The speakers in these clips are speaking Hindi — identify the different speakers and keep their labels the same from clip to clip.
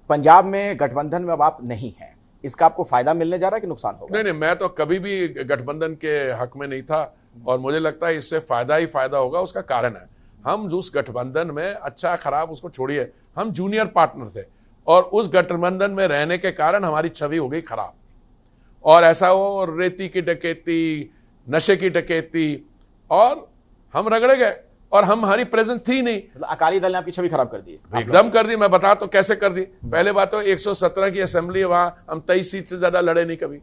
Speaker 1: पंजाब में गठबंधन में अब आप नहीं हैं, इसका आपको फायदा मिलने जा रहा है कि नुकसान होगा?
Speaker 2: नहीं, मैं तो कभी भी गठबंधन के हक में नहीं था और मुझे लगता है इससे फायदा ही फायदा होगा। उसका कारण है, हम उस गठबंधन में, अच्छा खराब उसको छोड़िए, हम जूनियर पार्टनर थे और उस गठबंधन में रहने के कारण हमारी छवि हो गई खराब। और ऐसा हो रेती की डकैती, नशे की डकैती, और हम रगड़े गए और हमारी प्रेजेंस थी नहीं।
Speaker 1: अकाली दल ने आपकी छवि खराब कर दी?
Speaker 2: एकदम कर दी। मैं बता तो कैसे कर दी। पहले बात तो 117 की असेंबली है, वहां हम 23 सीट से ज्यादा लड़े नहीं कभी।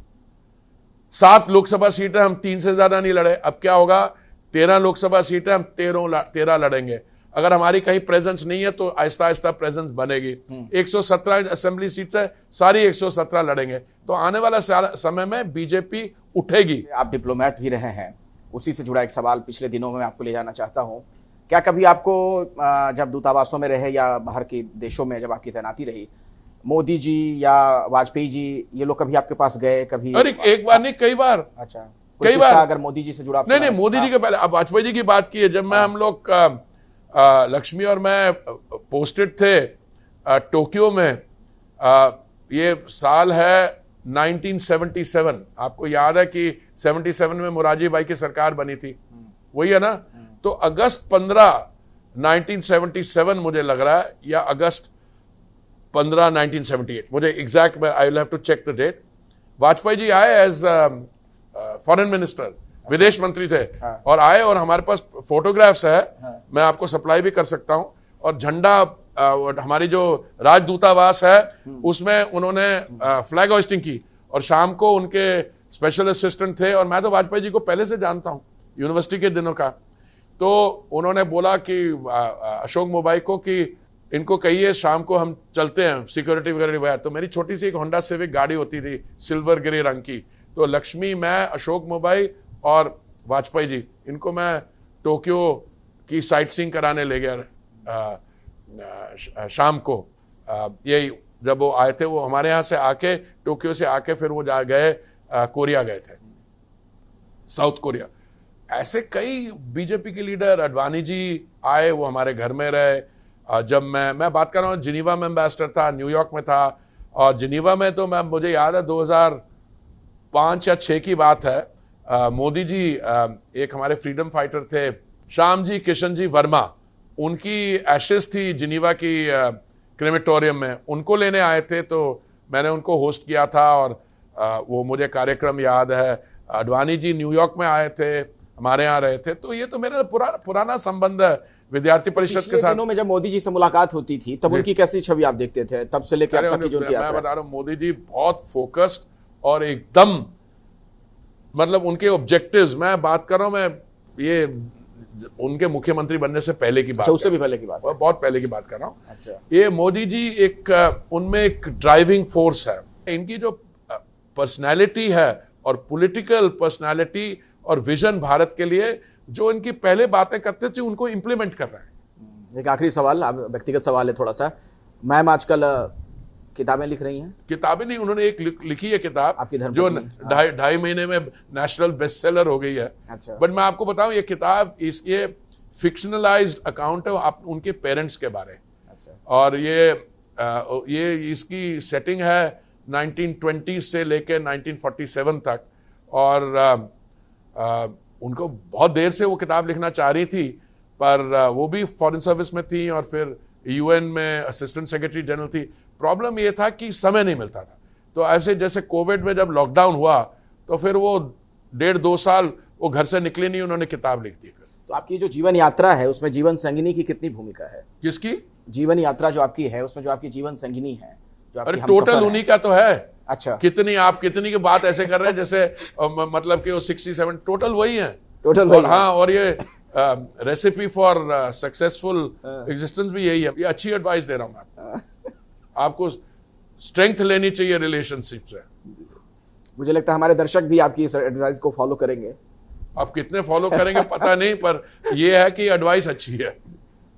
Speaker 2: 7 लोकसभा सीटें हम 3 से ज्यादा नहीं लड़े। अब क्या होगा, 13 लोकसभा सीटें हम 13 लड़ेंगे। अगर हमारी कहीं प्रेजेंस नहीं है तो आहिस्ता आहिस्ता प्रेजेंस बनेगी। 117 असेंबली सीट से सारी 117 लड़ेंगे, तो आने वाला समय में बीजेपी उठेगी।
Speaker 1: आप डिप्लोमेट भी रहे हैं, उसी से जुड़ा एक सवाल पिछले दिनों में आपको ले जाना चाहता हूं। क्या कभी आपको जब दूतावासों में रहे या बाहर के देशों में जब आपकी तैनाती रही, मोदी जी या वाजपेयी जी ये लोग कभी आपके पास गए? कभी?
Speaker 2: अरे एक बार नहीं, कई बार।
Speaker 1: अच्छा,
Speaker 2: कई बार।
Speaker 1: अगर मोदी जी से जुड़ा?
Speaker 2: नहीं, मोदी जी के पहले, अब वाजपेयी जी की बात की है। जब मैं, हम लोग लक्ष्मी और मैं पोस्टेड थे टोक्यो में, ये साल है 1977। आपको याद है कि 77 में मोरारजी भाई की सरकार बनी थी, वही है ना? तो अगस्त 15 1977 मुझे लग रहा है, या अगस्त 15 1978, मुझे exact, I will have to check the date. Vajpayee ji आए एज फॉरेन मिनिस्टर, विदेश मंत्री थे। और आए, और हमारे पास फोटोग्राफ्स है, मैं आपको सप्लाई भी कर सकता हूं। और झंडा, हमारी जो राजदूतावास है उसमें उन्होंने फ्लैग होस्टिंग की, और शाम को उनके स्पेशल असिस्टेंट थे, और मैं तो वाजपेयी जी को पहले से जानता हूं, यूनिवर्सिटी के दिनों का। तो उन्होंने बोला कि अशोक मोबाई को कि इनको कहिए शाम को हम चलते हैं, सिक्योरिटी वगैरह। तो मेरी छोटी सी एक होंडा सिविक गाड़ी होती थी, सिल्वर ग्रे रंग की। तो लक्ष्मी, मैं, अशोक मोबाई और वाजपेयी जी, इनको मैं टोक्यो की साइट सीइंग कराने ले गया शाम को। यही जब वो आए थे, वो हमारे यहाँ से आके, टोक्यो से आके फिर वो जा गए कोरिया गए थे, साउथ कोरिया। ऐसे कई बीजेपी के लीडर, अडवाणी जी आए, वो हमारे घर में रहे। जब मैं बात कर रहा हूँ, जिनीवा में एम्बेसडर था, न्यूयॉर्क में था। और जिनीवा में तो मुझे याद है 2005 या 6 की बात है। मोदी जी, एक हमारे फ्रीडम फाइटर थे, श्याम जी किशन जी वर्मा, उनकी एशेस थी जिनीवा की क्रेमेटोरियम में, उनको लेने आए थे। तो मैंने उनको होस्ट किया था, और वो मुझे कार्यक्रम याद है। अडवाणी जी न्यूयॉर्क में आए थे, हमारे यहाँ रहे थे। तो ये तो मेरा पुराना संबंध है विद्यार्थी परिषद के साथ।
Speaker 1: दिनों में जब मोदी जी से मुलाकात होती थी, तब उनकी कैसी छवि आप देखते थे, तब से लेकर अब तक की जो
Speaker 2: मैं बता रहा हूँ, मोदी जी बहुत फोकस्ड और एकदम, मतलब उनके ऑब्जेक्टिव्स, मैं बात कर रहा हूँ, मैं ये उनके मुख्यमंत्री बनने से पहले की बात,
Speaker 1: उससे भी पहले की बात,
Speaker 2: बहुत पहले की बात कर रहा हूँ।
Speaker 1: अच्छा।
Speaker 2: ये मोदी जी उनमें एक ड्राइविंग फोर्स है। इनकी जो पर्सनैलिटी है और पॉलिटिकल पर्सनैलिटी और विजन भारत के लिए, जो इनकी पहले बातें करते थे उनको इंप्लीमेंट कर रहे हैं।
Speaker 1: एक आखिरी सवाल, व्यक्तिगत सवाल है थोड़ा सा। मैम आजकल किताबें लिख रही हैं?
Speaker 2: किताबें नहीं, उन्होंने एक लिखी है किताब,
Speaker 1: आपकी
Speaker 2: जो 2.5 महीने में नेशनल बेस्ट सेलर हो गई है।
Speaker 1: अच्छा।
Speaker 2: बट मैं आपको बताऊं, ये किताब, ये फिक्शनलाइज्ड अकाउंट है उनके पेरेंट्स के बारे।
Speaker 1: अच्छा।
Speaker 2: और ये इसकी सेटिंग है 1920 से लेकर 1947 तक। और उनको बहुत देर से वो किताब लिखना चाह रही थी, पर वो भी फॉरेन सर्विस में थी और फिर यूएन में असिस्टेंट सेक्रेटरी जनरल थी। प्रॉब्लम ये था कि समय नहीं मिलता था। तो ऐसे जैसे कोविड में जब लॉकडाउन हुआ, तो फिर वो 1.5-2 साल वो घर से निकले नहीं, उन्होंने किताब लिख दी। फिर
Speaker 1: तो आपकी जो जीवन यात्रा है उसमें जीवन संगिनी की कितनी भूमिका है?
Speaker 2: किसकी
Speaker 1: जीवन यात्रा जो आपकी है उसमें जो आपकी जीवन संगिनी है, जो आपकी
Speaker 2: टोटल उन्हीं का तो है।
Speaker 1: अच्छा।
Speaker 2: कितनी की बात ऐसे कर रहे हैं जैसे मतलब कि वो 67 टोटल वही है।
Speaker 1: टोटल
Speaker 2: और हाँ, और ये रेसिपी फॉर सक्सेसफुल एग्जिस्टेंस भी यही है। ये अच्छी एडवाइस दे रहा हूं मैं आपको स्ट्रेंथ लेनी चाहिए रिलेशनशिप से।
Speaker 1: मुझे लगता है हमारे दर्शक भी आपकी इस एडवाइस को फॉलो करेंगे।
Speaker 2: आप कितने फॉलो करेंगे पता नहीं, पर ये है कि एडवाइस अच्छी है।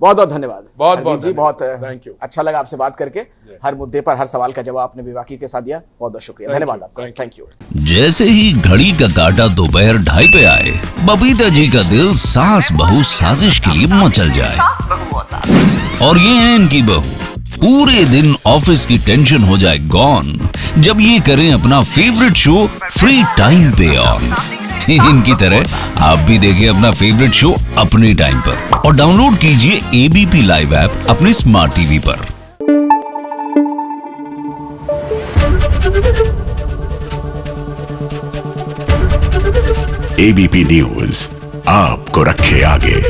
Speaker 1: बहुत बहुत धन्यवाद।
Speaker 2: बहुत
Speaker 1: जी, बहुत
Speaker 2: थैंक यू।
Speaker 1: अच्छा लगा आपसे बात करके। हर मुद्दे पर हर सवाल का जवाब आपने बेबाकी के साथ दिया। बहुत बहुत शुक्रिया, धन्यवाद आपका। Thank you.
Speaker 3: जैसे ही घड़ी का काटा दोपहर 2:30 पे आए, बबीता जी का दिल सास बहू साजिश के लिए मचल जाए। और ये है इनकी बहू पूरे दिन ऑफिस की टेंशन हो जाए गॉन जब ये करें अपना फेवरेट शो फ्री टाइम पे ऑन। इनकी तरह आप भी देखें अपना फेवरेट शो अपने टाइम पर और डाउनलोड कीजिए एबीपी लाइव ऐप अपने स्मार्ट टीवी पर।
Speaker 4: एबीपी न्यूज आपको रखे आगे।